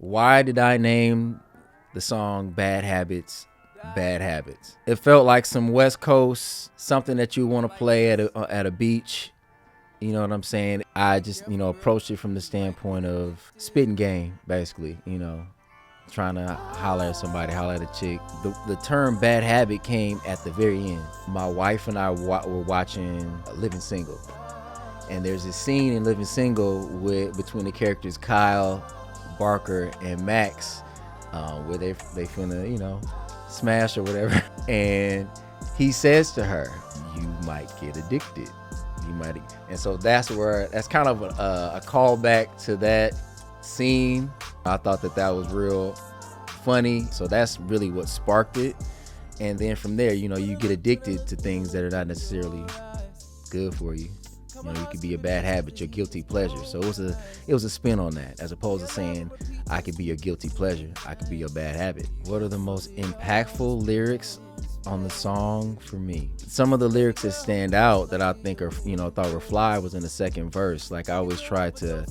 Why did I name the song Bad Habits, Bad Habits? It felt like some West Coast, something that you want to play at a beach. You know what I'm saying? I just, approached it from the standpoint of spitting game, basically, trying to holler at somebody, holler at a chick. The term bad habit came at the very end. My wife and I were watching Living Single. And there's this scene in Living Single between the characters Kyle, Barker, and Max, where they finna, smash or whatever. And he says to her, "You might get addicted. You might." And so that's kind of a callback to that scene. I thought that was real funny. So that's really what sparked it. And then from there, you get addicted to things that are not necessarily good for you. You could be a bad habit, your guilty pleasure. So it was a spin on that, as opposed to saying I could be your guilty pleasure, I could be your bad habit. What are the most impactful lyrics on the song for me? Some of the lyrics that stand out that I think are, thought were fly was in the second verse. Like I always try to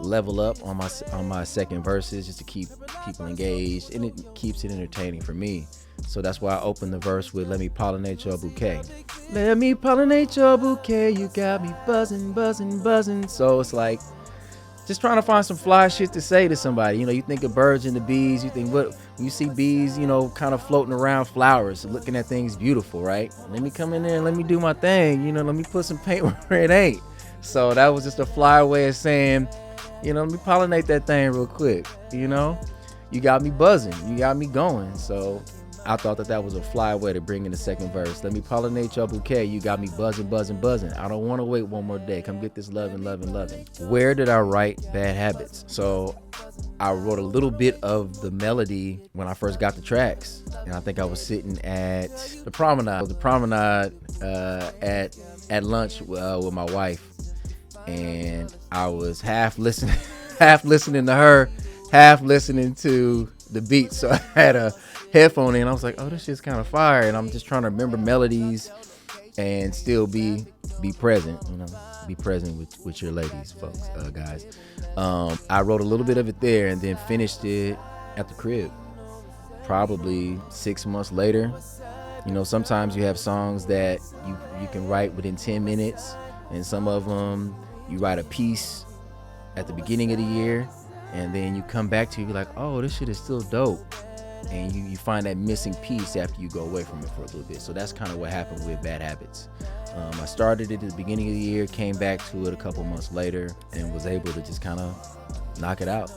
level up on my second verses just to keep people engaged, and it keeps it entertaining for me. So that's why I opened the verse with "Let me pollinate your bouquet." Let me pollinate your bouquet, you got me buzzing, buzzing, buzzing. So it's like just trying to find some fly shit to say to somebody. You think of birds and the bees. You think when you see bees, kind of floating around flowers, looking at things beautiful, right? Let me come in there and let me do my thing. Let me put some paint where it ain't. So that was just a fly way of saying, let me pollinate that thing real quick. You got me buzzing, you got me going. So I thought that was a fly way to bring in the second verse. Let me pollinate your bouquet. You got me buzzing, buzzing, buzzing. I don't want to wait one more day. Come get this loving, loving, loving. Where did I write Bad Habits? So I wrote a little bit of the melody when I first got the tracks. And I think I was sitting at the promenade at lunch with my wife. And I was half listening to her, half listening to the beat. So I had a headphone in. I was like, oh, this shit's kind of fire. And I'm just trying to remember melodies and still be present, be present with your ladies, folks, guys. I wrote a little bit of it there and then finished it at the crib, probably 6 months later. Sometimes you have songs that you can write within 10 minutes, and some of them you write a piece at the beginning of the year, and then you come back to it, you're like, oh, this shit is still dope. And you find that missing piece after you go away from it for a little bit. So that's kind of what happened with Bad Habits. I started it at the beginning of the year, came back to it a couple months later, and was able to just kind of knock it out.